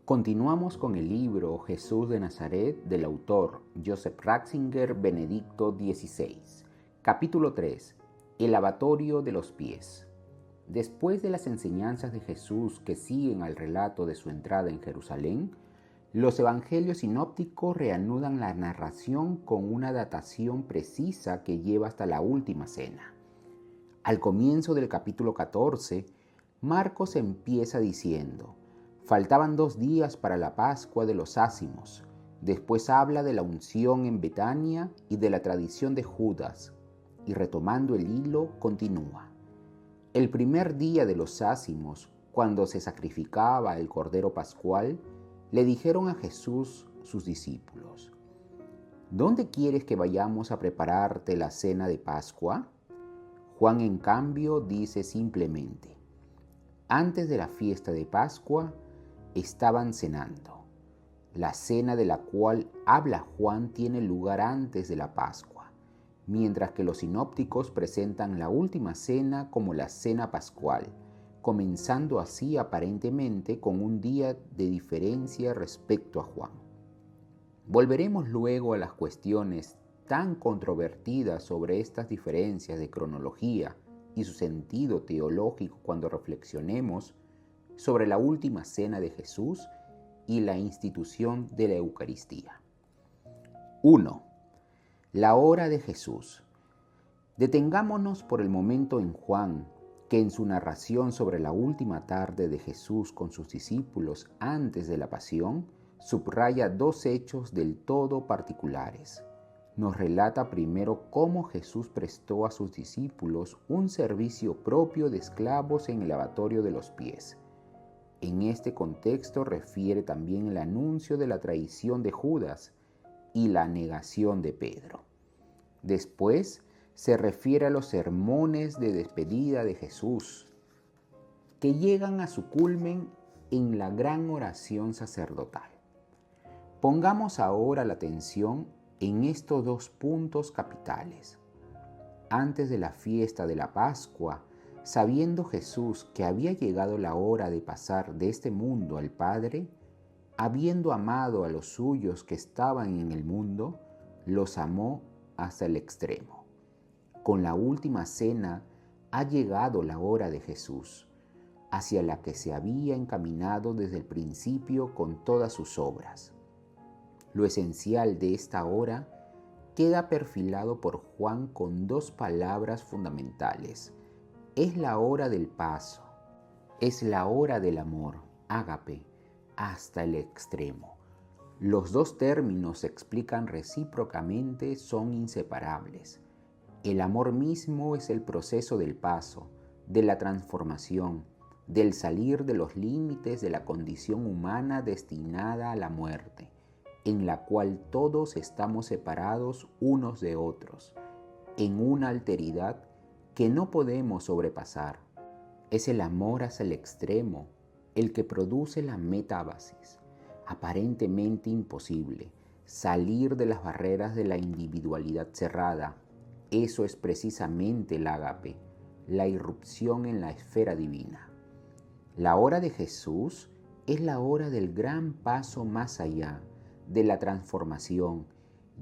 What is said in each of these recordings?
Continuamos con el libro Jesús de Nazaret del autor Joseph Ratzinger, Benedicto XVI. Capítulo 3. El lavatorio de los pies. Después de las enseñanzas de Jesús que siguen al relato de su entrada en Jerusalén, los evangelios sinópticos reanudan la narración con una datación precisa que lleva hasta la última cena. Al comienzo del capítulo 14, Marcos empieza diciendo: faltaban 2 días para la Pascua de los Ázimos. Después habla de la unción en Betania y de la tradición de Judas, y retomando el hilo, continúa. El primer día de los Ázimos, cuando se sacrificaba el Cordero Pascual, le dijeron a Jesús sus discípulos: ¿dónde quieres que vayamos a prepararte la cena de Pascua? Juan, en cambio, dice simplemente: antes de la fiesta de Pascua, estaban cenando. La cena de la cual habla Juan tiene lugar antes de la Pascua, mientras que los sinópticos presentan la última cena como la cena pascual, comenzando así aparentemente con un día de diferencia respecto a Juan. Volveremos luego a las cuestiones tan controvertidas sobre estas diferencias de cronología y su sentido teológico cuando reflexionemos sobre la última cena de Jesús y la institución de la Eucaristía. 1. La hora de Jesús. Detengámonos por el momento en Juan, que en su narración sobre la última tarde de Jesús con sus discípulos antes de la pasión, subraya 2 hechos del todo particulares. Nos relata primero cómo Jesús prestó a sus discípulos un servicio propio de esclavos en el lavatorio de los pies. En este contexto refiere también el anuncio de la traición de Judas y la negación de Pedro. Después se refiere a los sermones de despedida de Jesús, que llegan a su culmen en la gran oración sacerdotal. Pongamos ahora la atención en estos 2 puntos capitales. Antes de la fiesta de la Pascua, sabiendo Jesús que había llegado la hora de pasar de este mundo al Padre, habiendo amado a los suyos que estaban en el mundo, los amó hasta el extremo. Con la última cena ha llegado la hora de Jesús, hacia la que se había encaminado desde el principio con todas sus obras. Lo esencial de esta hora queda perfilado por Juan con 2 palabras fundamentales. Es la hora del paso, es la hora del amor, ágape, hasta el extremo. Los 2 términos se explican recíprocamente, son inseparables. El amor mismo es el proceso del paso, de la transformación, del salir de los límites de la condición humana destinada a la muerte, en la cual todos estamos separados unos de otros, en una alteridad que no podemos sobrepasar. Es el amor hasta el extremo el que produce la metábasis, aparentemente imposible, salir de las barreras de la individualidad cerrada. Eso es precisamente el ágape, la irrupción en la esfera divina. La hora de Jesús es la hora del gran paso más allá, de la transformación,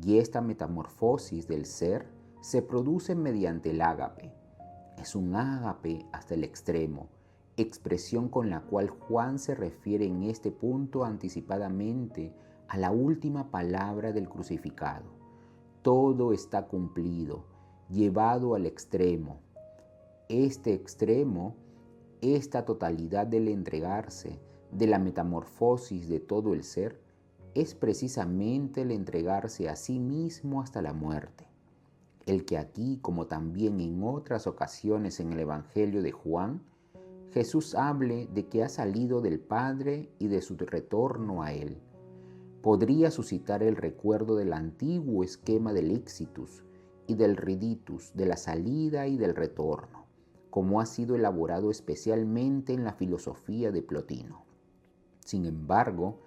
y esta metamorfosis del ser se produce mediante el ágape. Es un ágape hasta el extremo, expresión con la cual Juan se refiere en este punto anticipadamente a la última palabra del crucificado. Todo está cumplido, llevado al extremo. Este extremo, esta totalidad del entregarse, de la metamorfosis de todo el ser, es precisamente el entregarse a sí mismo hasta la muerte. El que aquí, como también en otras ocasiones en el Evangelio de Juan, Jesús hable de que ha salido del Padre y de su retorno a Él, podría suscitar el recuerdo del antiguo esquema del ixitus y del riditus, de la salida y del retorno, como ha sido elaborado especialmente en la filosofía de Plotino. Sin embargo,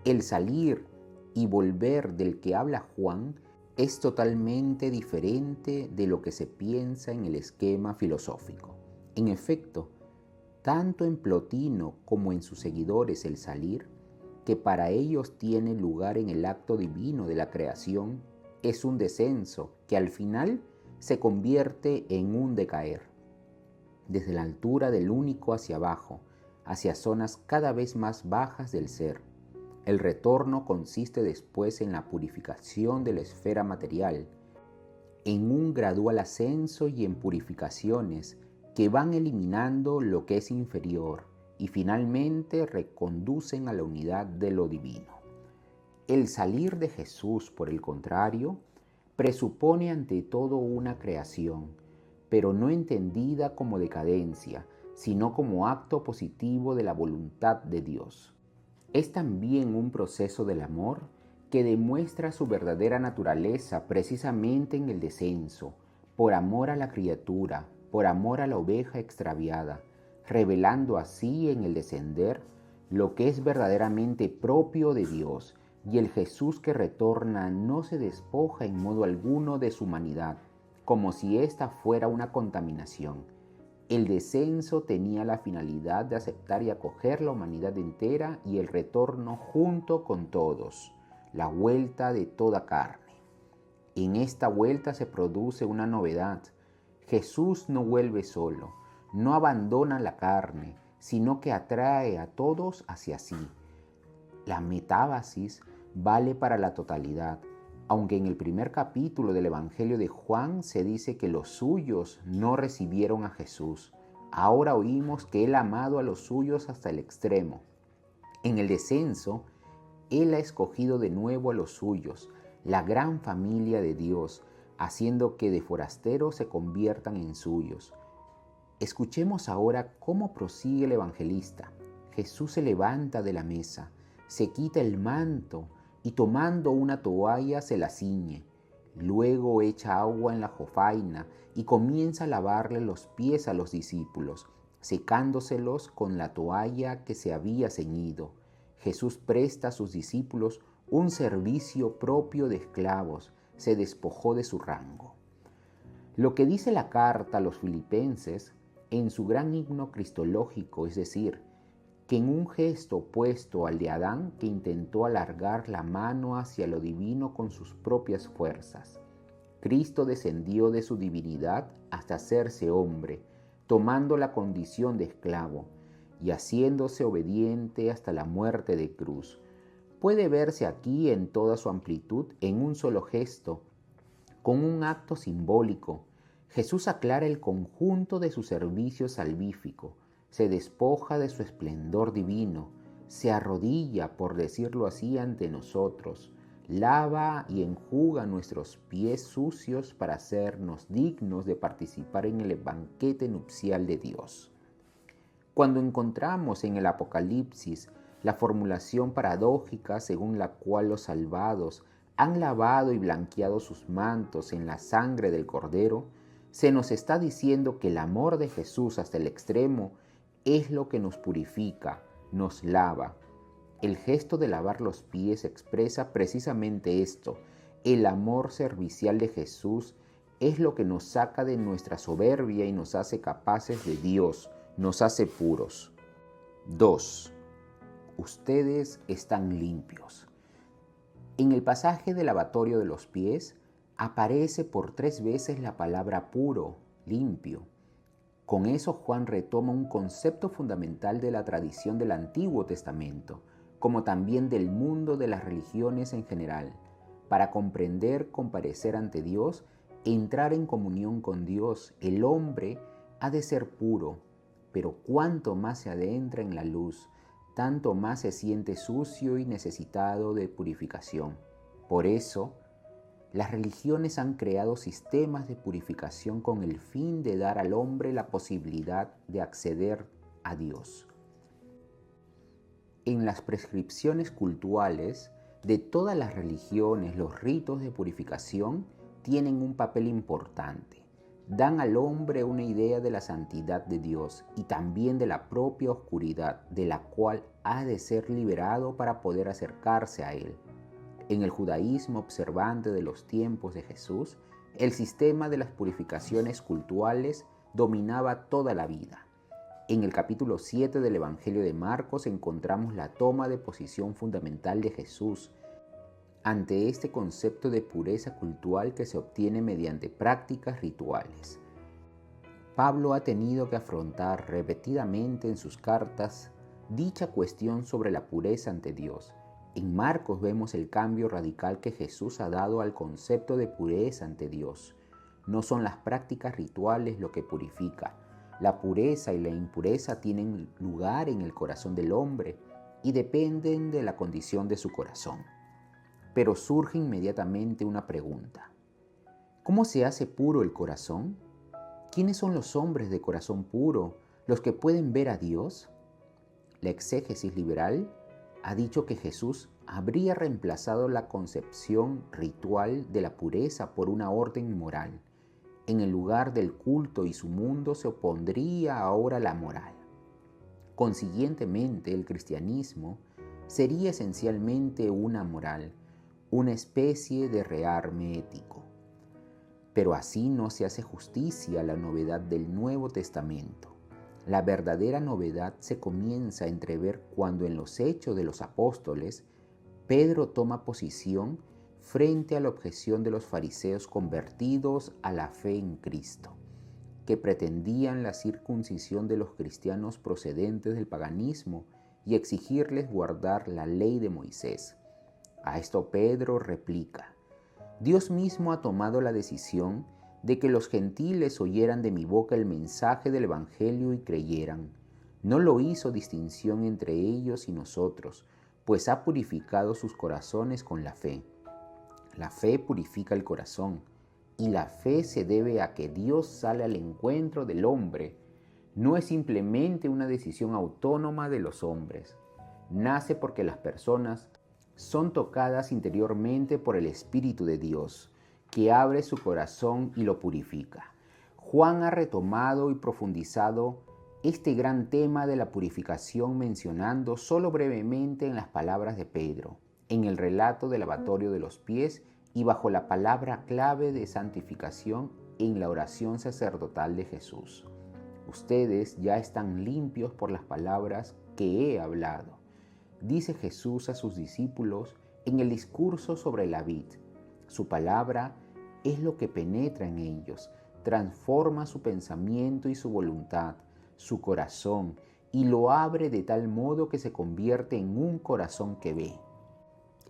el salir y volver del que habla Juan es totalmente diferente de lo que se piensa en el esquema filosófico. En efecto, tanto en Plotino como en sus seguidores el salir que para ellos tiene lugar en el acto divino de la creación, es un descenso que al final se convierte en un decaer, desde la altura del único hacia abajo, hacia zonas cada vez más bajas del ser. El retorno consiste después en la purificación de la esfera material, en un gradual ascenso y en purificaciones que van eliminando lo que es inferior y finalmente reconducen a la unidad de lo divino. El salir de Jesús, por el contrario, presupone ante todo una creación, pero no entendida como decadencia, sino como acto positivo de la voluntad de Dios. Es también un proceso del amor que demuestra su verdadera naturaleza precisamente en el descenso, por amor a la criatura, por amor a la oveja extraviada, revelando así en el descender lo que es verdaderamente propio de Dios, y el Jesús que retorna no se despoja en modo alguno de su humanidad, como si ésta fuera una contaminación. El descenso tenía la finalidad de aceptar y acoger la humanidad entera y el retorno junto con todos, la vuelta de toda carne. En esta vuelta se produce una novedad. Jesús no vuelve solo, no abandona la carne, sino que atrae a todos hacia sí. La metábasis vale para la totalidad, aunque en el primer capítulo del Evangelio de Juan se dice que los suyos no recibieron a Jesús. Ahora oímos que Él ha amado a los suyos hasta el extremo. En el descenso, Él ha escogido de nuevo a los suyos, la gran familia de Dios, haciendo que de forasteros se conviertan en suyos. Escuchemos ahora cómo prosigue el evangelista. Jesús se levanta de la mesa, se quita el manto y tomando una toalla se la ciñe. Luego echa agua en la jofaina y comienza a lavarle los pies a los discípulos, secándoselos con la toalla que se había ceñido. Jesús presta a sus discípulos un servicio propio de esclavos, se despojó de su rango. Lo que dice la carta a los filipenses en su gran himno cristológico, es decir, que en un gesto opuesto al de Adán, que intentó alargar la mano hacia lo divino con sus propias fuerzas, Cristo descendió de su divinidad hasta hacerse hombre, tomando la condición de esclavo y haciéndose obediente hasta la muerte de cruz. Puede verse aquí en toda su amplitud en un solo gesto, con un acto simbólico. Jesús aclara el conjunto de su servicio salvífico, se despoja de su esplendor divino, se arrodilla, por decirlo así, ante nosotros, lava y enjuga nuestros pies sucios para hacernos dignos de participar en el banquete nupcial de Dios. Cuando encontramos en el Apocalipsis la formulación paradójica según la cual los salvados han lavado y blanqueado sus mantos en la sangre del Cordero, se nos está diciendo que el amor de Jesús hasta el extremo es lo que nos purifica, nos lava. El gesto de lavar los pies expresa precisamente esto. El amor servicial de Jesús es lo que nos saca de nuestra soberbia y nos hace capaces de Dios, nos hace puros. 2. Ustedes están limpios. En el pasaje del lavatorio de los pies aparece por 3 veces la palabra puro, limpio. Con eso Juan retoma un concepto fundamental de la tradición del Antiguo Testamento, como también del mundo de las religiones en general. Para comprender, comparecer ante Dios, entrar en comunión con Dios, el hombre ha de ser puro, pero cuanto más se adentra en la luz, tanto más se siente sucio y necesitado de purificación. Por eso, las religiones han creado sistemas de purificación con el fin de dar al hombre la posibilidad de acceder a Dios. En las prescripciones cultuales de todas las religiones, los ritos de purificación tienen un papel importante. Dan al hombre una idea de la santidad de Dios y también de la propia oscuridad de la cual ha de ser liberado para poder acercarse a Él. En el judaísmo observante de los tiempos de Jesús, el sistema de las purificaciones cultuales dominaba toda la vida. En el capítulo 7 del Evangelio de Marcos encontramos la toma de posición fundamental de Jesús ante este concepto de pureza cultural que se obtiene mediante prácticas rituales. Pablo ha tenido que afrontar repetidamente en sus cartas dicha cuestión sobre la pureza ante Dios. En Marcos vemos el cambio radical que Jesús ha dado al concepto de pureza ante Dios. No son las prácticas rituales lo que purifica. La pureza y la impureza tienen lugar en el corazón del hombre y dependen de la condición de su corazón. Pero surge inmediatamente una pregunta. ¿Cómo se hace puro el corazón? ¿Quiénes son los hombres de corazón puro, los que pueden ver a Dios? La exégesis liberal ha dicho que Jesús habría reemplazado la concepción ritual de la pureza por una orden moral. En el lugar del culto y su mundo se opondría ahora la moral. Consiguientemente, el cristianismo sería esencialmente una moral, una especie de rearme ético. Pero así no se hace justicia a la novedad del Nuevo Testamento. La verdadera novedad se comienza a entrever cuando en los Hechos de los Apóstoles, Pedro toma posición frente a la objeción de los fariseos convertidos a la fe en Cristo, que pretendían la circuncisión de los cristianos procedentes del paganismo y exigirles guardar la ley de Moisés. A esto Pedro replica: Dios mismo ha tomado la decisión de que los gentiles oyeran de mi boca el mensaje del Evangelio y creyeran. No lo hizo distinción entre ellos y nosotros, pues ha purificado sus corazones con la fe. La fe purifica el corazón, y la fe se debe a que Dios sale al encuentro del hombre. No es simplemente una decisión autónoma de los hombres. Nace porque las personas son tocadas interiormente por el Espíritu de Dios, que abre su corazón y lo purifica. Juan ha retomado y profundizado este gran tema de la purificación mencionando solo brevemente en las palabras de Pedro, en el relato del lavatorio de los pies y bajo la palabra clave de santificación en la oración sacerdotal de Jesús. Ustedes ya están limpios por las palabras que he hablado, dice Jesús a sus discípulos en el discurso sobre la vid. Su palabra es lo que penetra en ellos, transforma su pensamiento y su voluntad, su corazón, y lo abre de tal modo que se convierte en un corazón que ve.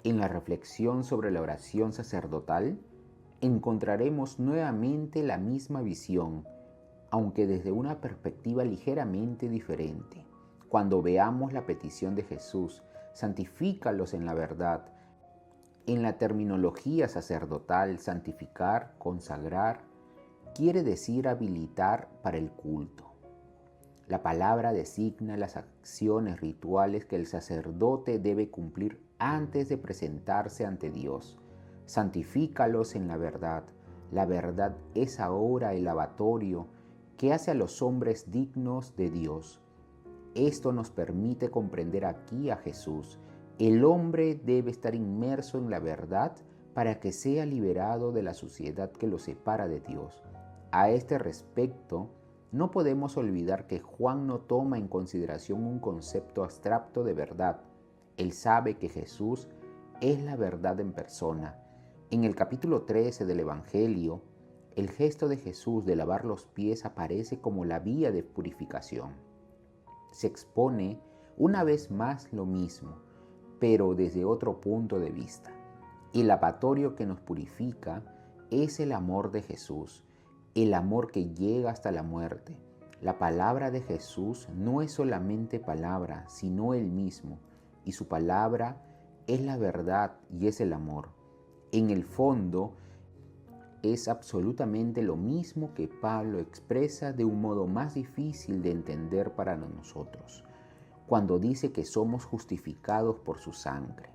En la reflexión sobre la oración sacerdotal, encontraremos nuevamente la misma visión, aunque desde una perspectiva ligeramente diferente. Cuando veamos la petición de Jesús, santifícalos en la verdad. En la terminología sacerdotal, santificar, consagrar, quiere decir habilitar para el culto. La palabra designa las acciones rituales que el sacerdote debe cumplir antes de presentarse ante Dios. Santifícalos en la verdad. La verdad es ahora el lavatorio que hace a los hombres dignos de Dios. Esto nos permite comprender aquí a Jesús. El hombre debe estar inmerso en la verdad para que sea liberado de la suciedad que lo separa de Dios. A este respecto, no podemos olvidar que Juan no toma en consideración un concepto abstracto de verdad. Él sabe que Jesús es la verdad en persona. En el capítulo 13 del Evangelio, el gesto de Jesús de lavar los pies aparece como la vía de purificación. Se expone una vez más lo mismo, pero desde otro punto de vista. El lavatorio que nos purifica es el amor de Jesús, el amor que llega hasta la muerte. La palabra de Jesús no es solamente palabra, sino Él mismo, y su palabra es la verdad y es el amor. En el fondo, es absolutamente lo mismo que Pablo expresa de un modo más difícil de entender para nosotros, cuando dice que somos justificados por su sangre.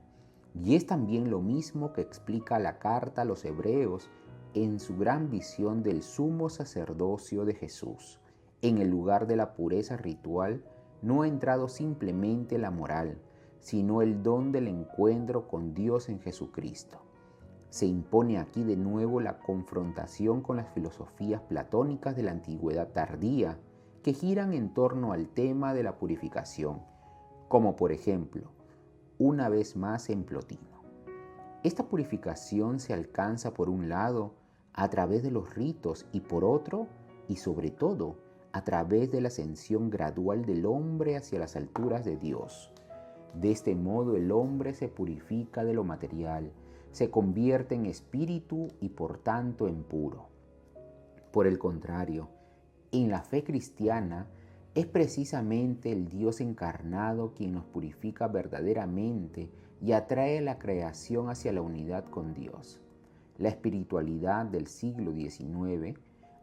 Y es también lo mismo que explica la carta a los Hebreos en su gran visión del sumo sacerdocio de Jesús. En el lugar de la pureza ritual no ha entrado simplemente la moral, sino el don del encuentro con Dios en Jesucristo. Se impone aquí de nuevo la confrontación con las filosofías platónicas de la antigüedad tardía, que giran en torno al tema de la purificación, como por ejemplo, una vez más en Plotino. Esta purificación se alcanza por un lado a través de los ritos y por otro, y sobre todo, a través de la ascensión gradual del hombre hacia las alturas de Dios. De este modo el hombre se purifica de lo material, se convierte en espíritu y por tanto en puro. Por el contrario, en la fe cristiana es precisamente el Dios encarnado quien nos purifica verdaderamente y atrae la creación hacia la unidad con Dios. La espiritualidad del siglo XIX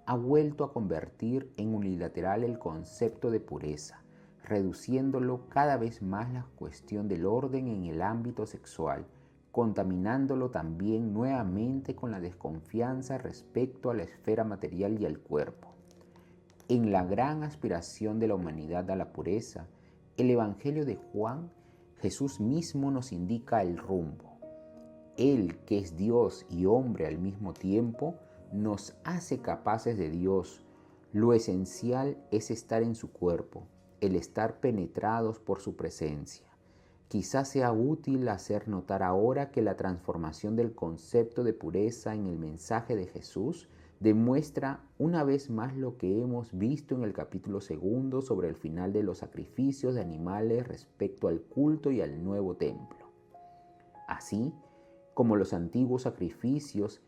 ha vuelto a convertir en unilateral el concepto de pureza, reduciéndolo cada vez más la cuestión del orden en el ámbito sexual, contaminándolo también nuevamente con la desconfianza respecto a la esfera material y al cuerpo. En la gran aspiración de la humanidad a la pureza, el Evangelio de Juan, Jesús mismo nos indica el rumbo. Él, que es Dios y hombre al mismo tiempo, nos hace capaces de Dios. Lo esencial es estar en su cuerpo, el estar penetrados por su presencia. Quizás sea útil hacer notar ahora que la transformación del concepto de pureza en el mensaje de Jesús demuestra una vez más lo que hemos visto en el capítulo 2 sobre el final de los sacrificios de animales respecto al culto y al nuevo templo. Así como los antiguos sacrificios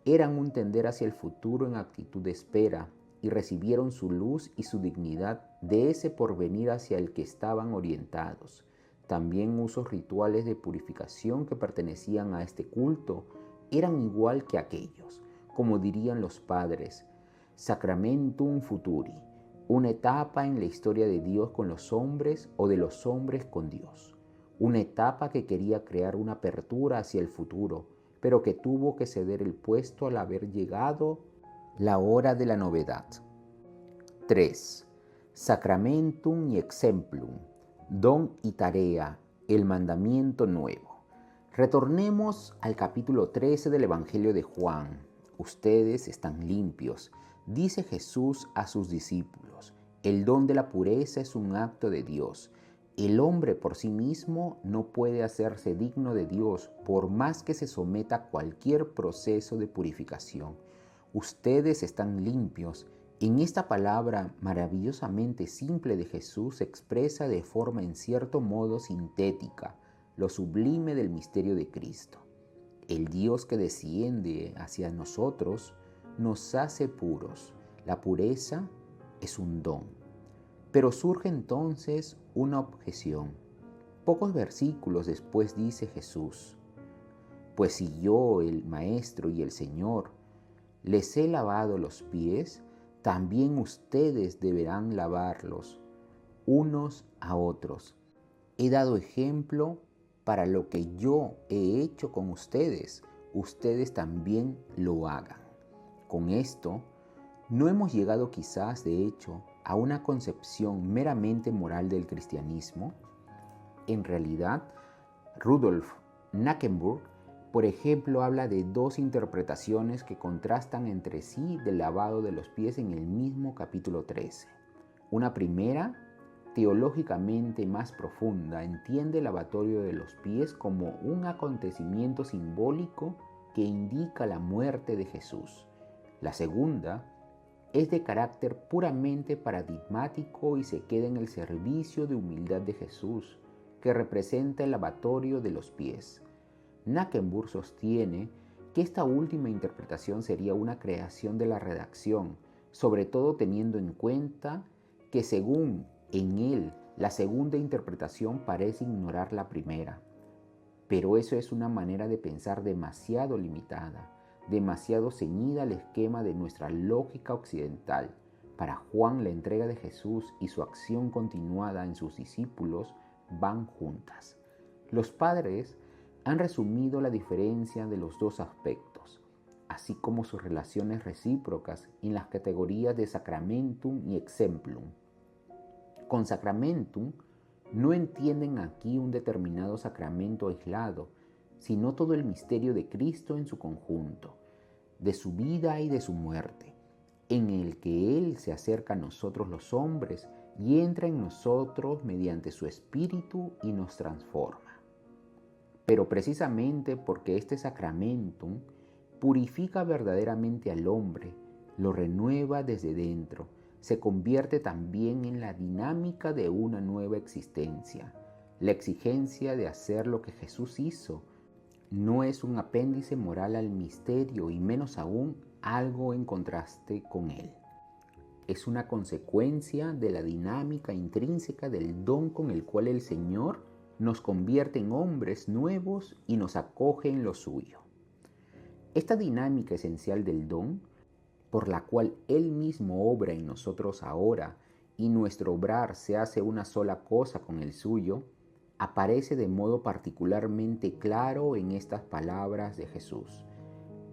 eran un tender hacia el futuro en actitud de espera y recibieron su luz y su dignidad de ese porvenir hacia el que estaban orientados. También usos rituales de purificación que pertenecían a este culto eran igual que aquellos, como dirían los padres, sacramentum futuri, una etapa en la historia de Dios con los hombres o de los hombres con Dios, una etapa que quería crear una apertura hacia el futuro, pero que tuvo que ceder el puesto al haber llegado la hora de la novedad. 3. Sacramentum y exemplum, don y tarea, el mandamiento nuevo. Retornemos al capítulo 13 del Evangelio de Juan. Ustedes están limpios, dice Jesús a sus discípulos. El don de la pureza es un acto de Dios. El hombre por sí mismo no puede hacerse digno de Dios por más que se someta a cualquier proceso de purificación. Ustedes están limpios. En esta palabra maravillosamente simple de Jesús se expresa de forma en cierto modo sintética lo sublime del misterio de Cristo. El Dios que desciende hacia nosotros nos hace puros. La pureza es un don. Pero surge entonces una objeción. Pocos versículos después dice Jesús: pues si yo, el Maestro y el Señor, les he lavado los pies, también ustedes deberán lavarlos unos a otros. He dado ejemplo para lo que yo he hecho con ustedes, ustedes también lo hagan. Con esto, no hemos llegado quizás, de hecho, a una concepción meramente moral del cristianismo. En realidad, Rudolf Nackenburg, por ejemplo, habla de dos interpretaciones que contrastan entre sí del lavado de los pies en el mismo capítulo 13. Una primera, teológicamente más profunda, entiende el lavatorio de los pies como un acontecimiento simbólico que indica la muerte de Jesús. La segunda es de carácter puramente paradigmático y se queda en el servicio de humildad de Jesús, que representa el lavatorio de los pies. Nackenburg sostiene que esta última interpretación sería una creación de la redacción, sobre todo teniendo en cuenta que según en él la segunda interpretación parece ignorar la primera. Pero eso es una manera de pensar demasiado limitada, demasiado ceñida al esquema de nuestra lógica occidental. Para Juan, la entrega de Jesús y su acción continuada en sus discípulos van juntas. Los padres han resumido la diferencia de los dos aspectos, así como sus relaciones recíprocas en las categorías de sacramentum y exemplum. Con sacramentum no entienden aquí un determinado sacramento aislado, sino todo el misterio de Cristo en su conjunto, de su vida y de su muerte. en el que Él se acerca a nosotros los hombres y entra en nosotros mediante su Espíritu y nos transforma. Pero precisamente porque este sacramentum purifica verdaderamente al hombre, lo renueva desde dentro, se convierte también en la dinámica de una nueva existencia. La exigencia de hacer lo que Jesús hizo no es un apéndice moral al misterio y menos aún algo en contraste con él. Es una consecuencia de la dinámica intrínseca del don con el cual el Señor nos convierte en hombres nuevos y nos acoge en lo suyo. Esta dinámica esencial del don, por la cual Él mismo obra en nosotros ahora y nuestro obrar se hace una sola cosa con el suyo, aparece de modo particularmente claro en estas palabras de Jesús.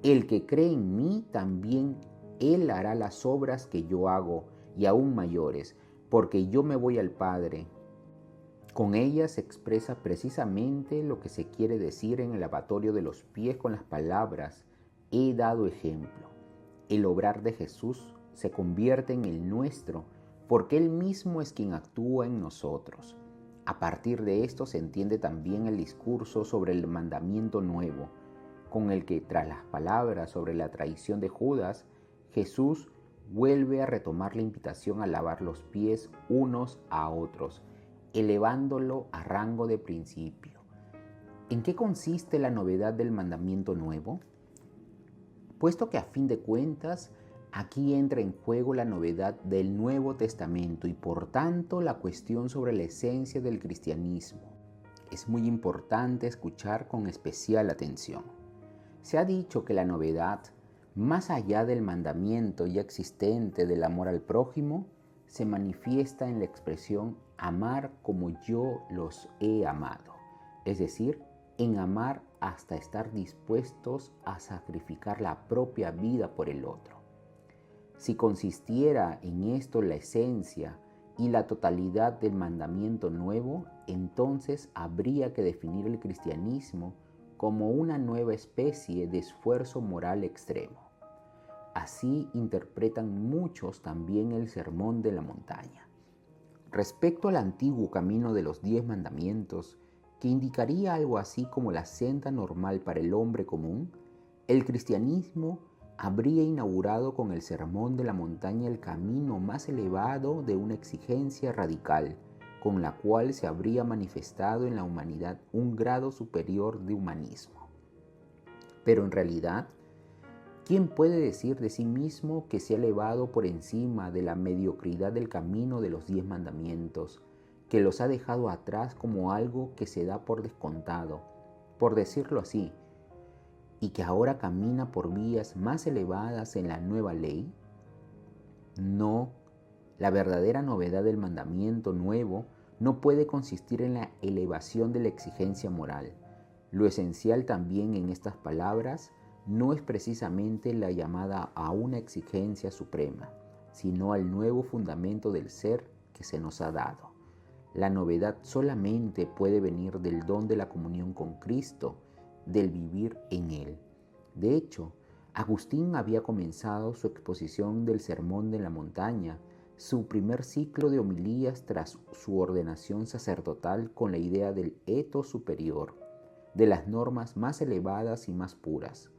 El que cree en mí, también Él hará las obras que yo hago y aún mayores, porque yo me voy al Padre. Con ellas se expresa precisamente lo que se quiere decir en el lavatorio de los pies con las palabras: he dado ejemplo. El obrar de Jesús se convierte en el nuestro, porque Él mismo es quien actúa en nosotros. A partir de esto se entiende también el discurso sobre el mandamiento nuevo, con el que, tras las palabras sobre la traición de Judas, Jesús vuelve a retomar la invitación a lavar los pies unos a otros, elevándolo a rango de principio. ¿En qué consiste la novedad del mandamiento nuevo? Puesto que a fin de cuentas, aquí entra en juego la novedad del Nuevo Testamento y por tanto la cuestión sobre la esencia del cristianismo. Es muy importante escuchar con especial atención. Se ha dicho que la novedad, más allá del mandamiento ya existente del amor al prójimo, se manifiesta en la expresión amar como yo los he amado, es decir, en amar hasta estar dispuestos a sacrificar la propia vida por el otro. Si consistiera en esto la esencia y la totalidad del mandamiento nuevo, entonces habría que definir el cristianismo como una nueva especie de esfuerzo moral extremo. Así interpretan muchos también el Sermón de la Montaña. Respecto al antiguo camino de los 10 mandamientos, que indicaría algo así como la senda normal para el hombre común, el cristianismo habría inaugurado con el Sermón de la Montaña el camino más elevado de una exigencia radical, con la cual se habría manifestado en la humanidad un grado superior de humanismo. Pero en realidad, ¿quién puede decir de sí mismo que se ha elevado por encima de la mediocridad del camino de los 10 mandamientos, que los ha dejado atrás como algo que se da por descontado, por decirlo así, y que ahora camina por vías más elevadas en la nueva ley? No, la verdadera novedad del mandamiento nuevo no puede consistir en la elevación de la exigencia moral. Lo esencial también en estas palabras no es precisamente la llamada a una exigencia suprema, sino al nuevo fundamento del ser que se nos ha dado. La novedad solamente puede venir del don de la comunión con Cristo, del vivir en Él. De hecho, Agustín había comenzado su exposición del Sermón de la Montaña, su primer ciclo de homilías tras su ordenación sacerdotal, con la idea del etos superior, de las normas más elevadas y más puras.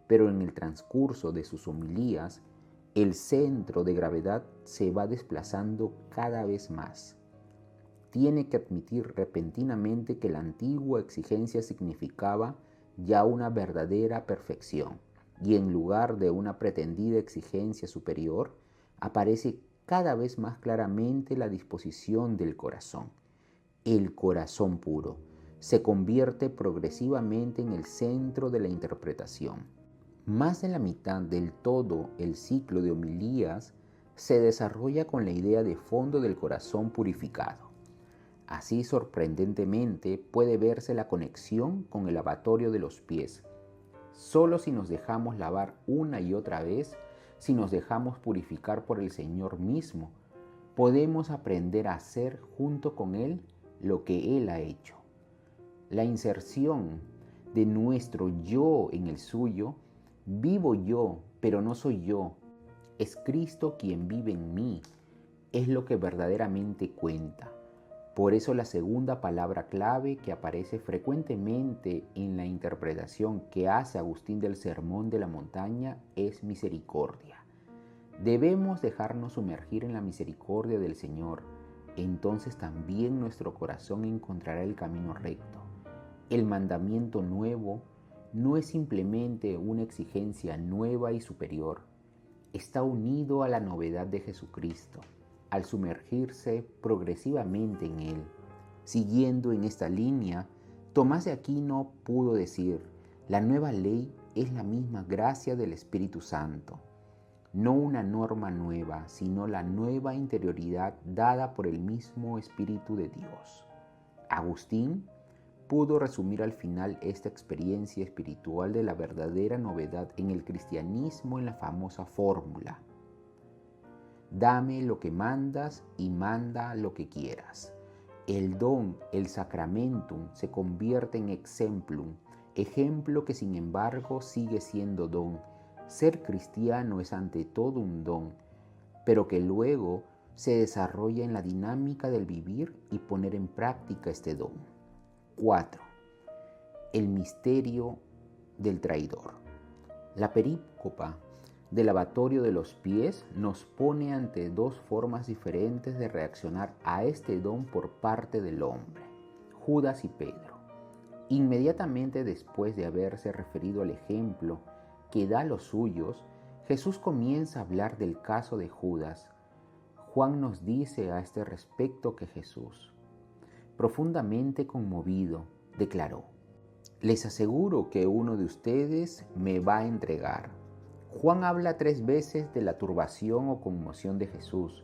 Pero en el transcurso de sus homilías, el centro de gravedad se va desplazando cada vez más. Tiene que admitir repentinamente que la antigua exigencia significaba ya una verdadera perfección, y en lugar de una pretendida exigencia superior, aparece cada vez más claramente la disposición del corazón. El corazón puro se convierte progresivamente en el centro de la interpretación. Más de la mitad del todo el ciclo de homilías se desarrolla con la idea de fondo del corazón purificado. Así, sorprendentemente, puede verse la conexión con el lavatorio de los pies. Solo si nos dejamos lavar una y otra vez, si nos dejamos purificar por el Señor mismo, podemos aprender a hacer junto con Él lo que Él ha hecho. La inserción de nuestro yo en el suyo, vivo yo, pero no soy yo, Es Cristo quien vive en mí, es lo que verdaderamente cuenta. Por eso la segunda palabra clave que aparece frecuentemente en la interpretación que hace Agustín del Sermón de la Montaña es misericordia. Debemos dejarnos sumergir en la misericordia del Señor, entonces también nuestro corazón encontrará el camino recto. El mandamiento nuevo no es simplemente una exigencia nueva y superior, está unido a la novedad de Jesucristo, al sumergirse progresivamente en Él. Siguiendo en esta línea, Tomás de Aquino pudo decir, la nueva ley es la misma gracia del Espíritu Santo, no una norma nueva, sino la nueva interioridad dada por el mismo Espíritu de Dios. Agustín pudo resumir al final esta experiencia espiritual de la verdadera novedad en el cristianismo en la famosa fórmula: dame lo que mandas y manda lo que quieras. El don, el sacramentum, se convierte en exemplum, ejemplo que sin embargo sigue siendo don. Ser cristiano es ante todo un don, pero que luego se desarrolla en la dinámica del vivir y poner en práctica este don. 4. El misterio del traidor. La perícopa del lavatorio de los pies nos pone ante dos formas diferentes de reaccionar a este don por parte del hombre, Judas y Pedro. Inmediatamente después de haberse referido al ejemplo que da a los suyos, Jesús comienza a hablar del caso de Judas. Juan nos dice a este respecto que Jesús, profundamente conmovido, declaró: les aseguro que uno de ustedes me va a entregar. Juan habla 3 veces de la turbación o conmoción de Jesús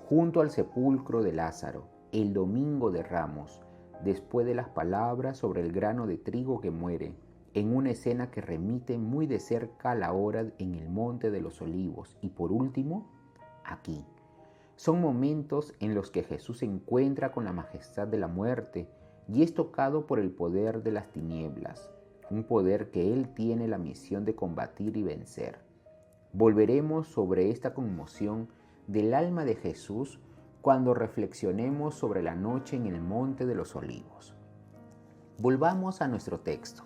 junto al sepulcro de Lázaro, el domingo de Ramos, después de las palabras sobre el grano de trigo que muere, en una escena que remite muy de cerca a la hora en el Monte de los Olivos, y por último, aquí. Son momentos en los que Jesús se encuentra con la majestad de la muerte y es tocado por el poder de las tinieblas, un poder que Él tiene la misión de combatir y vencer. Volveremos sobre esta conmoción del alma de Jesús cuando reflexionemos sobre la noche en el Monte de los Olivos. Volvamos a nuestro texto.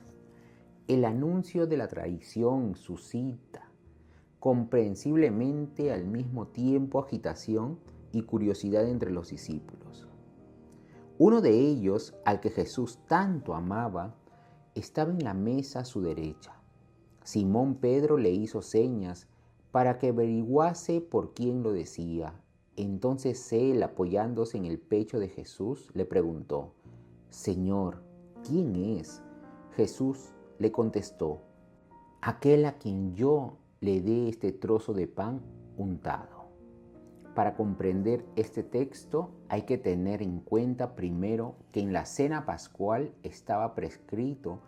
El anuncio de la traición suscita comprensiblemente al mismo tiempo agitación y curiosidad entre los discípulos. Uno de ellos, al que Jesús tanto amaba, estaba en la mesa a su derecha. Simón Pedro le hizo señas para que averiguase por quién lo decía. Entonces él, apoyándose en el pecho de Jesús, le preguntó: Señor, ¿quién es? Jesús le contestó: aquel a quien yo le dé este trozo de pan untado. Para comprender este texto hay que tener en cuenta primero que en la cena pascual estaba prescrito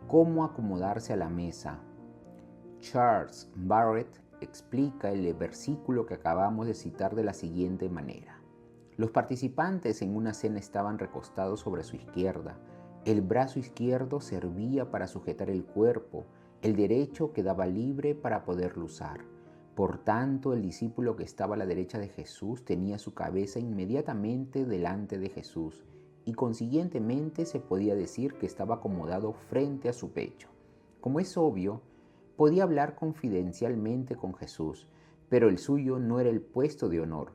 cómo acomodarse a la mesa. Charles Barrett explica el versículo que acabamos de citar de la siguiente manera: los participantes en una cena estaban recostados sobre su izquierda. El brazo izquierdo servía para sujetar el cuerpo, el derecho quedaba libre para poderlo usar. Por tanto, el discípulo que estaba a la derecha de Jesús tenía su cabeza inmediatamente delante de Jesús y consiguientemente se podía decir que estaba acomodado frente a su pecho. Como es obvio, podía hablar confidencialmente con Jesús, pero el suyo no era el puesto de honor.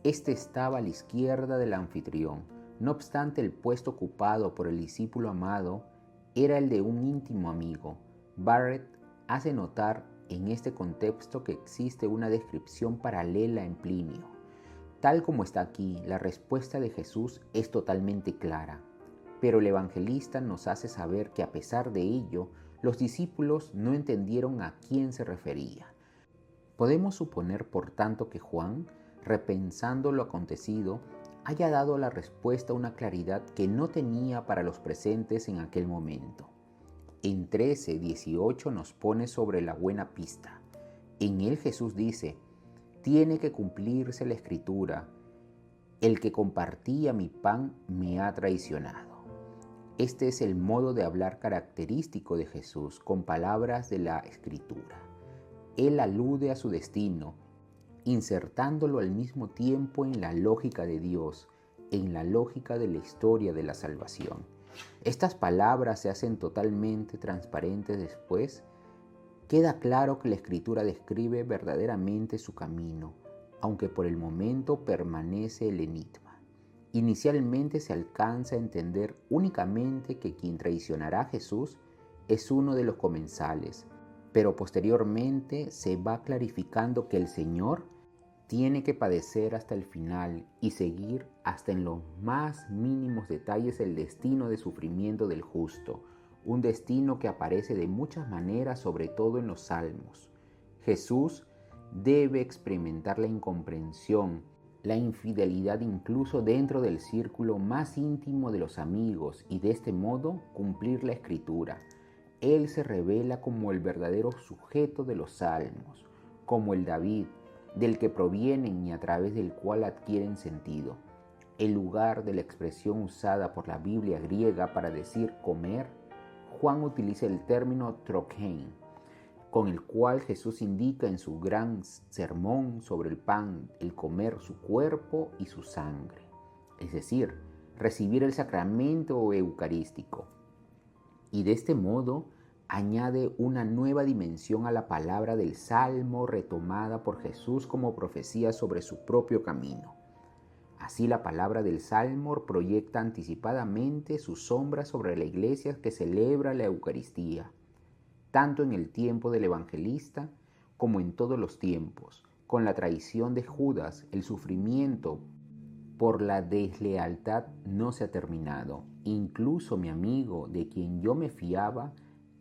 Este estaba a la izquierda del anfitrión. No obstante, el puesto ocupado por el discípulo amado era el de un íntimo amigo. Barrett hace notar en este contexto que existe una descripción paralela en Plinio. Tal como está aquí, la respuesta de Jesús es totalmente clara, pero el evangelista nos hace saber que a pesar de ello, los discípulos no entendieron a quién se refería. Podemos suponer, por tanto, que Juan, repensando lo acontecido, haya dado a la respuesta una claridad que no tenía para los presentes en aquel momento. En 13:18 nos pone sobre la buena pista. En él Jesús dice: tiene que cumplirse la escritura, el que compartía mi pan me ha traicionado. Este es el modo de hablar característico de Jesús, con palabras de la escritura. Él alude a su destino insertándolo al mismo tiempo en la lógica de Dios, en la lógica de la historia de la salvación. Estas palabras se hacen totalmente transparentes después. Queda claro que la Escritura describe verdaderamente su camino, aunque por el momento permanece el enigma. Inicialmente se alcanza a entender únicamente que quien traicionará a Jesús es uno de los comensales, pero posteriormente se va clarificando que el Señor tiene que padecer hasta el final y seguir hasta en los más mínimos detalles el destino de sufrimiento del justo, un destino que aparece de muchas maneras, sobre todo en los Salmos. Jesús debe experimentar la incomprensión, la infidelidad incluso dentro del círculo más íntimo de los amigos y de este modo cumplir la Escritura. Él se revela como el verdadero sujeto de los Salmos, como el David, del que provienen y a través del cual adquieren sentido. En lugar de la expresión usada por la Biblia griega para decir comer, Juan utiliza el término trochein, con el cual Jesús indica en su gran sermón sobre el pan el comer su cuerpo y su sangre, es decir, recibir el sacramento eucarístico. Y de este modo añade una nueva dimensión a la palabra del Salmo retomada por Jesús como profecía sobre su propio camino. Así la palabra del Salmo proyecta anticipadamente su sombra sobre la iglesia que celebra la Eucaristía, tanto en el tiempo del evangelista como en todos los tiempos. Con la traición de Judas, el sufrimiento por la deslealtad no se ha terminado. Incluso mi amigo, de quien yo me fiaba,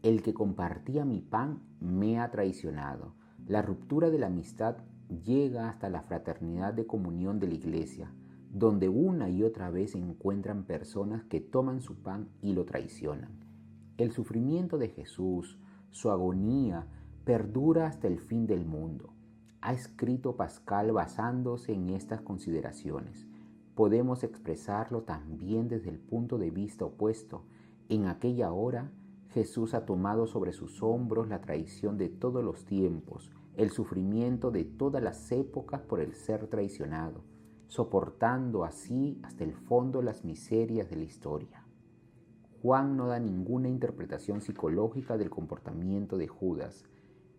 el que compartía mi pan, me ha traicionado. La ruptura de la amistad llega hasta la fraternidad de comunión de la iglesia, donde una y otra vez se encuentran personas que toman su pan y lo traicionan. El sufrimiento de Jesús, su agonía, perdura hasta el fin del mundo. Ha escrito Pascal basándose en estas consideraciones. Podemos expresarlo también desde el punto de vista opuesto. En aquella hora, Jesús ha tomado sobre sus hombros la traición de todos los tiempos, el sufrimiento de todas las épocas por el ser traicionado, soportando así hasta el fondo las miserias de la historia. Juan no da ninguna interpretación psicológica del comportamiento de Judas.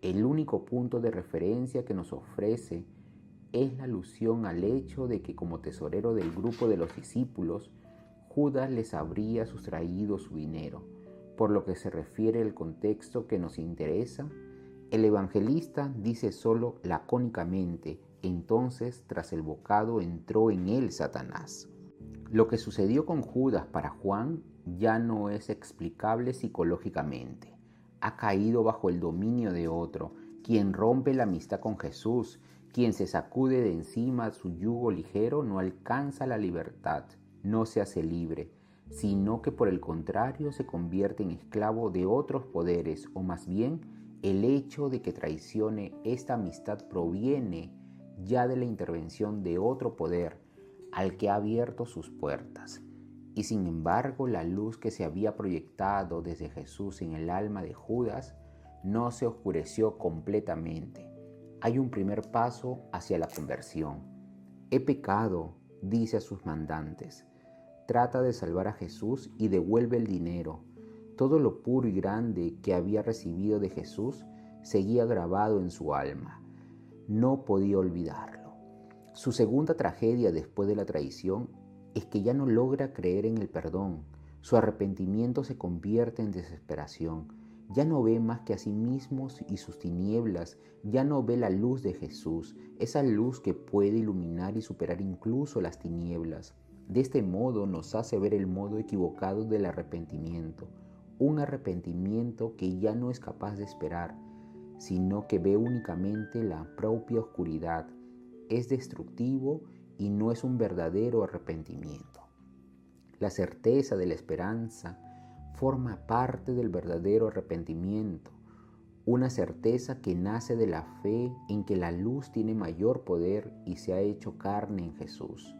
El único punto de referencia que nos ofrece es la alusión al hecho de que como tesorero del grupo de los discípulos, Judas les habría sustraído su dinero. Por lo que se refiere al contexto que nos interesa, el evangelista dice solo lacónicamente: entonces tras el bocado entró en él Satanás. Lo que sucedió con Judas para Juan ya no es explicable psicológicamente. Ha caído bajo el dominio de otro, quien rompe la amistad con Jesús, quien se sacude de encima su yugo ligero, no alcanza la libertad, no se hace libre, sino que por el contrario se convierte en esclavo de otros poderes, o más bien el hecho de que traicione esta amistad proviene ya de la intervención de otro poder al que ha abierto sus puertas. Y sin embargo, la luz que se había proyectado desde Jesús en el alma de Judas no se oscureció completamente. Hay un primer paso hacia la conversión. He pecado, dice a sus mandantes. Trata de salvar a Jesús y devuelve el dinero. Todo lo puro y grande que había recibido de Jesús seguía grabado en su alma. No podía olvidarlo. Su segunda tragedia después de la traición es que ya no logra creer en el perdón. Su arrepentimiento se convierte en desesperación. Ya no ve más que a sí mismo y sus tinieblas. Ya no ve la luz de Jesús, esa luz que puede iluminar y superar incluso las tinieblas. De este modo nos hace ver el modo equivocado del arrepentimiento. Un arrepentimiento que ya no es capaz de esperar, sino que ve únicamente la propia oscuridad. Es destructivo y no es un verdadero arrepentimiento. La certeza de la esperanza forma parte del verdadero arrepentimiento, una certeza que nace de la fe en que la luz tiene mayor poder y se ha hecho carne en Jesús.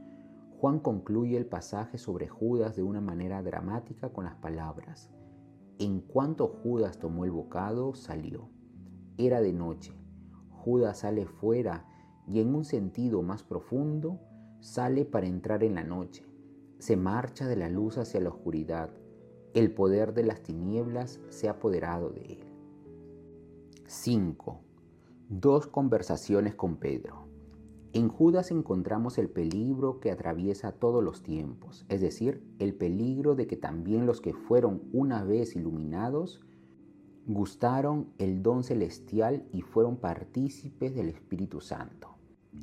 Juan concluye el pasaje sobre Judas de una manera dramática con las palabras: en cuanto Judas tomó el bocado, salió. Era de noche. Judas sale fuera y en un sentido más profundo sale para entrar en la noche. Se marcha de la luz hacia la oscuridad. El poder de las tinieblas se ha apoderado de él. 5. Dos conversaciones con Pedro. En Judas encontramos el peligro que atraviesa todos los tiempos, es decir, el peligro de que también los que fueron una vez iluminados gustaron el don celestial y fueron partícipes del Espíritu Santo.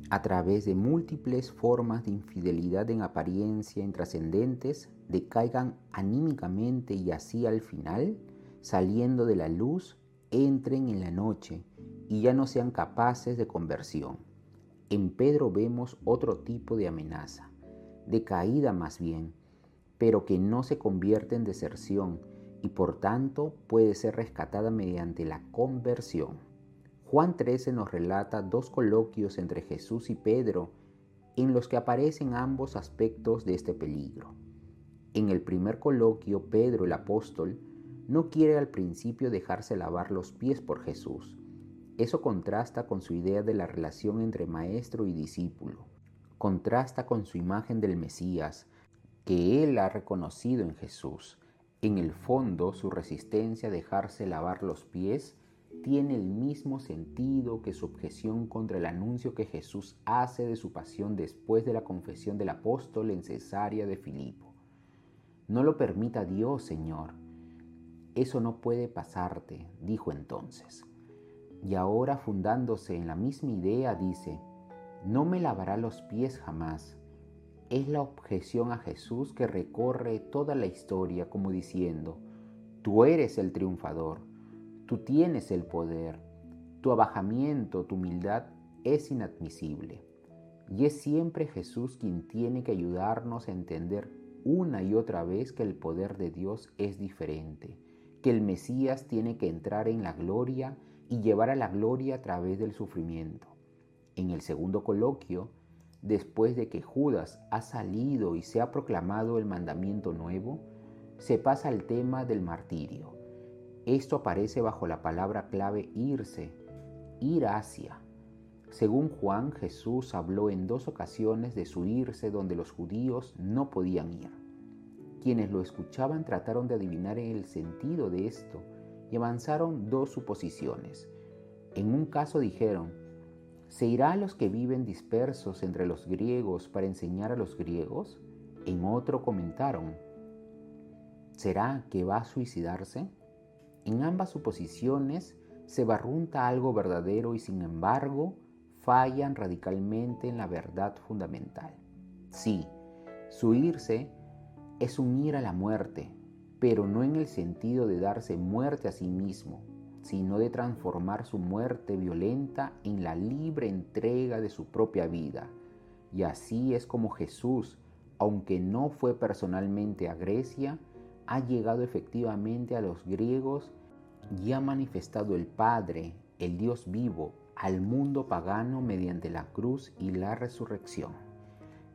A través de múltiples formas de infidelidad en apariencia intrascendentes, decaigan anímicamente y así al final, saliendo de la luz, entren en la noche y ya no sean capaces de conversión. En Pedro vemos otro tipo de amenaza, de caída más bien, pero que no se convierte en deserción y por tanto puede ser rescatada mediante la conversión. Juan 13 nos relata dos coloquios entre Jesús y Pedro en los que aparecen ambos aspectos de este peligro. En el primer coloquio, Pedro, el apóstol, no quiere al principio dejarse lavar los pies por Jesús. Eso contrasta con su idea de la relación entre maestro y discípulo. Contrasta con su imagen del Mesías, que él ha reconocido en Jesús. En el fondo, su resistencia a dejarse lavar los pies tiene el mismo sentido que su objeción contra el anuncio que Jesús hace de su pasión después de la confesión del apóstol en Cesarea de Filipo. No lo permita Dios, Señor. Eso no puede pasarte, dijo entonces. Y ahora, fundándose en la misma idea, dice, no me lavará los pies jamás. Es la objeción a Jesús que recorre toda la historia como diciendo, tú eres el triunfador, tú tienes el poder, tu abajamiento, tu humildad es inadmisible. Y es siempre Jesús quien tiene que ayudarnos a entender una y otra vez que el poder de Dios es diferente, que el Mesías tiene que entrar en la gloria y llevar a la gloria a través del sufrimiento. En el segundo coloquio, después de que Judas ha salido y se ha proclamado el mandamiento nuevo, se pasa al tema del martirio. Esto aparece bajo la palabra clave irse, ir hacia. Según Juan, Jesús habló en dos ocasiones de su irse donde los judíos no podían ir. Quienes lo escuchaban trataron de adivinar el sentido de esto y avanzaron dos suposiciones. En un caso dijeron, ¿se irá a los que viven dispersos entre los griegos para enseñar a los griegos? En otro comentaron, ¿será que va a suicidarse? En ambas suposiciones se barrunta algo verdadero y sin embargo fallan radicalmente en la verdad fundamental. Sí, su irse es un ir a la muerte, pero no en el sentido de darse muerte a sí mismo, sino de transformar su muerte violenta en la libre entrega de su propia vida. Y así es como Jesús, aunque no fue personalmente a Grecia, ha llegado efectivamente a los griegos y ha manifestado el Padre, el Dios vivo, al mundo pagano mediante la cruz y la resurrección.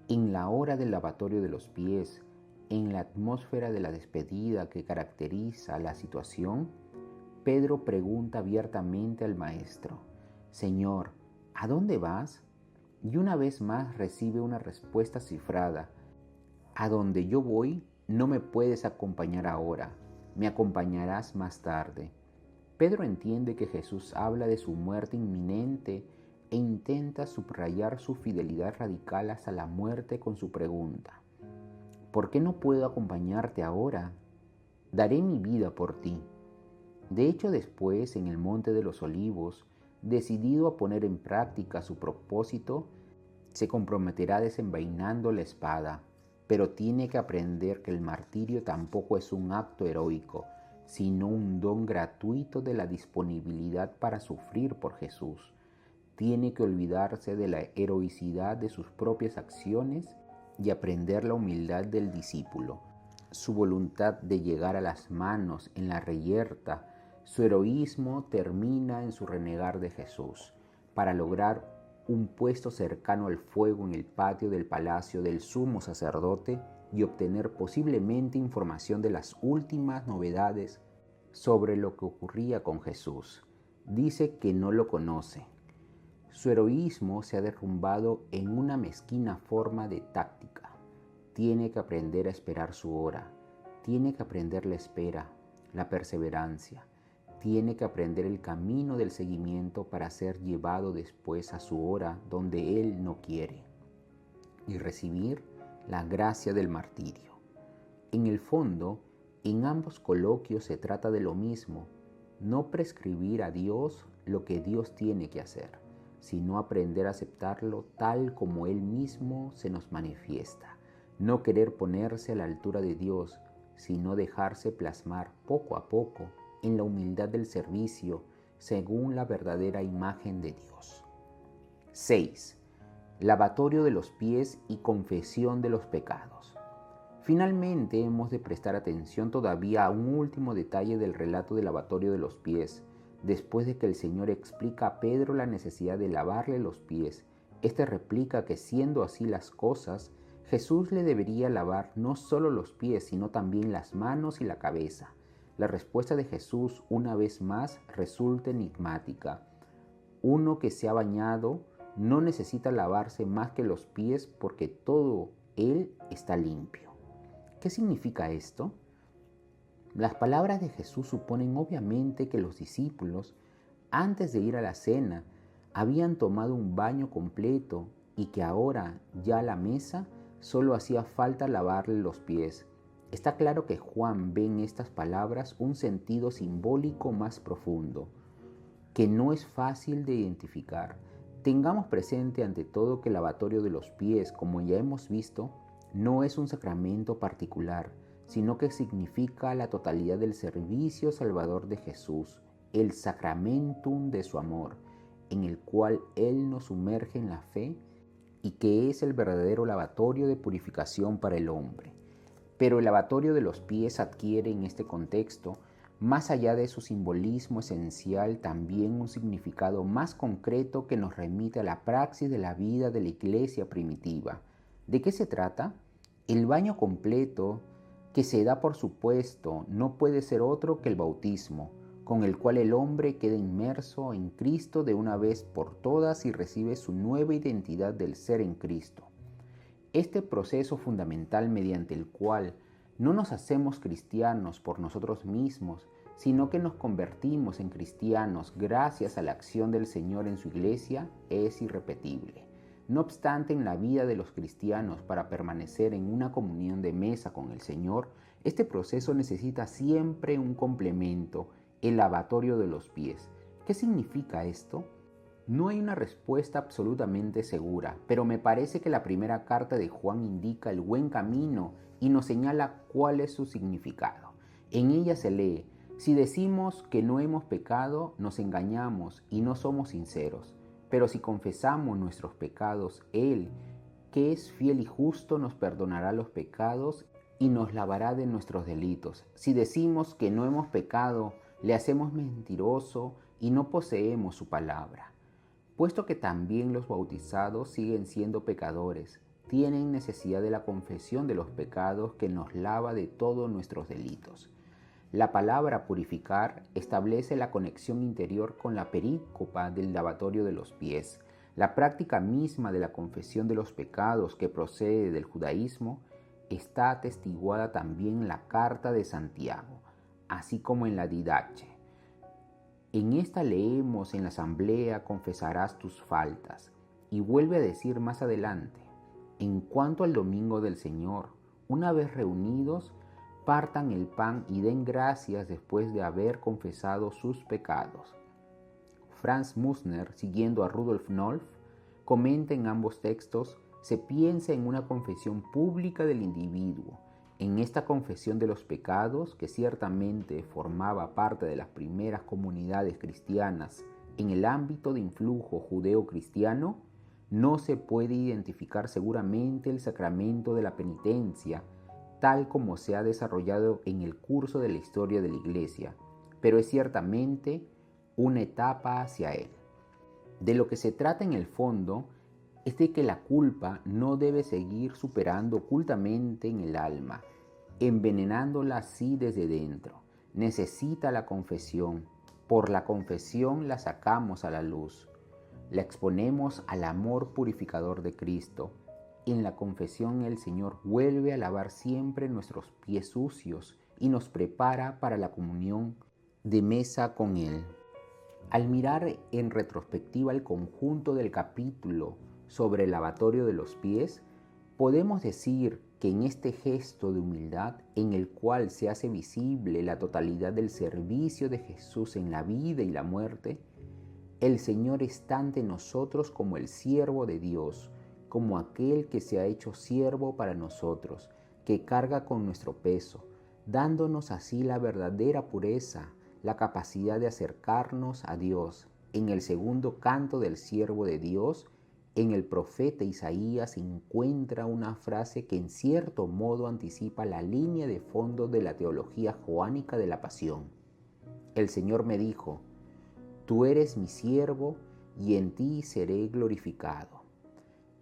En la hora del lavatorio de los pies, en la atmósfera de la despedida que caracteriza la situación, Pedro pregunta abiertamente al Maestro, Señor, ¿a dónde vas? Y una vez más recibe una respuesta cifrada, a donde yo voy no me puedes acompañar ahora, me acompañarás más tarde. Pedro entiende que Jesús habla de su muerte inminente e intenta subrayar su fidelidad radical hasta la muerte con su pregunta, ¿por qué no puedo acompañarte ahora? Daré mi vida por ti. De hecho, después, en el Monte de los Olivos, decidido a poner en práctica su propósito, se comprometerá desenvainando la espada, pero tiene que aprender que el martirio tampoco es un acto heroico, sino un don gratuito de la disponibilidad para sufrir por Jesús. Tiene que olvidarse de la heroicidad de sus propias acciones y aprender la humildad del discípulo, su voluntad de llegar a las manos en la reyerta. Su heroísmo termina en su renegar de Jesús, para lograr un puesto cercano al fuego en el patio del palacio del sumo sacerdote y obtener posiblemente información de las últimas novedades sobre lo que ocurría con Jesús. Dice que no lo conoce. Su heroísmo se ha derrumbado en una mezquina forma de táctica. Tiene que aprender a esperar su hora. Tiene que aprender la espera, la perseverancia. Tiene que aprender el camino del seguimiento para ser llevado después a su hora donde él no quiere y recibir la gracia del martirio. En el fondo, en ambos coloquios se trata de lo mismo, no prescribir a Dios lo que Dios tiene que hacer, sino aprender a aceptarlo tal como Él mismo se nos manifiesta. No querer ponerse a la altura de Dios, sino dejarse plasmar poco a poco en la humildad del servicio según la verdadera imagen de Dios. 6. Lavatorio de los pies y confesión de los pecados. Finalmente hemos de prestar atención todavía a un último detalle del relato del lavatorio de los pies. Después de que el Señor explica a Pedro la necesidad de lavarle los pies, este replica que siendo así las cosas, Jesús le debería lavar no solo los pies, sino también las manos y la cabeza. La respuesta de Jesús, una vez más, resulta enigmática. Uno que se ha bañado no necesita lavarse más que los pies porque todo él está limpio. ¿Qué significa esto? Las palabras de Jesús suponen obviamente que los discípulos, antes de ir a la cena, habían tomado un baño completo y que ahora, ya a la mesa, solo hacía falta lavarle los pies. Está claro que Juan ve en estas palabras un sentido simbólico más profundo, que no es fácil de identificar. Tengamos presente ante todo que el lavatorio de los pies, como ya hemos visto, no es un sacramento particular, sino que significa la totalidad del servicio salvador de Jesús, el sacramentum de su amor, en el cual Él nos sumerge en la fe y que es el verdadero lavatorio de purificación para el hombre. Pero el lavatorio de los pies adquiere en este contexto, más allá de su simbolismo esencial, también un significado más concreto que nos remite a la praxis de la vida de la iglesia primitiva. ¿De qué se trata? El baño completo, que se da por supuesto, no puede ser otro que el bautismo, con el cual el hombre queda inmerso en Cristo de una vez por todas y recibe su nueva identidad del ser en Cristo. Este proceso fundamental mediante el cual no nos hacemos cristianos por nosotros mismos, sino que nos convertimos en cristianos gracias a la acción del Señor en su iglesia, es irrepetible. No obstante, en la vida de los cristianos, para permanecer en una comunión de mesa con el Señor, este proceso necesita siempre un complemento, el lavatorio de los pies. ¿Qué significa esto? No hay una respuesta absolutamente segura, pero me parece que la primera carta de Juan indica el buen camino y nos señala cuál es su significado. En ella se lee: si decimos que no hemos pecado, nos engañamos y no somos sinceros. Pero si confesamos nuestros pecados, Él, que es fiel y justo, nos perdonará los pecados y nos lavará de nuestros delitos. Si decimos que no hemos pecado, le hacemos mentiroso y no poseemos su palabra. Puesto que también los bautizados siguen siendo pecadores, tienen necesidad de la confesión de los pecados que nos lava de todos nuestros delitos. La palabra purificar establece la conexión interior con la perícopa del lavatorio de los pies. La práctica misma de la confesión de los pecados que procede del judaísmo está atestiguada también en la carta de Santiago, así como en la Didache. En esta leemos: en la asamblea confesarás tus faltas. Y vuelve a decir más adelante: en cuanto al domingo del Señor, una vez reunidos, partan el pan y den gracias después de haber confesado sus pecados. Franz Mussner, siguiendo a Rudolf Nolf, comenta en ambos textos: se piensa en una confesión pública del individuo. En esta confesión de los pecados, que ciertamente formaba parte de las primeras comunidades cristianas en el ámbito de influjo judeo-cristiano, no se puede identificar seguramente el sacramento de la penitencia, tal como se ha desarrollado en el curso de la historia de la Iglesia, pero es ciertamente una etapa hacia él. De lo que se trata en el fondo es de que la culpa no debe seguir superando ocultamente en el alma, envenenándola así desde dentro. Necesita la confesión. Por la confesión la sacamos a la luz. la exponemos al amor purificador de Cristo. En la confesión el Señor vuelve a lavar siempre nuestros pies sucios y nos prepara para la comunión de mesa con Él. Al mirar en retrospectiva el conjunto del capítulo sobre el lavatorio de los pies, podemos decir que en este gesto de humildad en el cual se hace visible la totalidad del servicio de Jesús en la vida y la muerte, el Señor está ante nosotros como el siervo de Dios, como aquel que se ha hecho siervo para nosotros, que carga con nuestro peso, dándonos así la verdadera pureza, la capacidad de acercarnos a Dios. En el segundo canto del siervo de Dios, en el profeta Isaías se encuentra una frase que en cierto modo anticipa la línea de fondo de la teología joánica de la pasión. El Señor me dijo: tú eres mi siervo y en ti seré glorificado.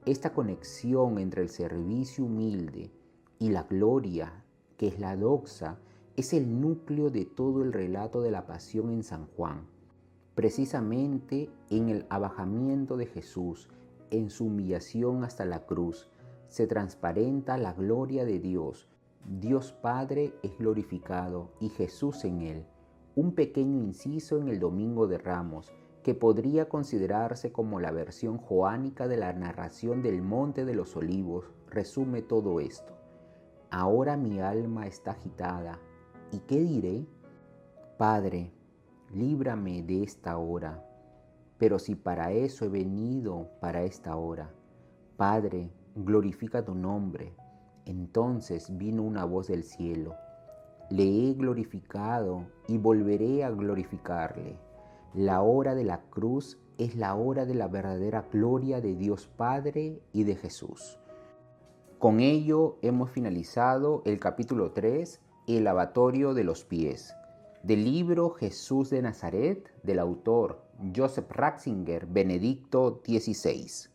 Esta conexión entre el servicio humilde y la gloria, que es la doxa, es el núcleo de todo el relato de la pasión en San Juan. Precisamente en el abajamiento de Jesús, en su humillación hasta la cruz, se transparenta la gloria de Dios. Dios Padre es glorificado y Jesús en él. Un pequeño inciso en el Domingo de Ramos, que podría considerarse como la versión joánica de la narración del Monte de los Olivos, resume todo esto. Ahora mi alma está agitada, ¿y qué diré? Padre, líbrame de esta hora. Pero si para eso he venido, para esta hora. Padre, glorifica tu nombre. Entonces vino una voz del cielo: le he glorificado y volveré a glorificarle. La hora de la cruz es la hora de la verdadera gloria de Dios Padre y de Jesús. Con ello hemos finalizado el capítulo 3, el lavatorio de los pies, del libro Jesús de Nazaret, del autor Joseph Ratzinger, Benedicto XVI.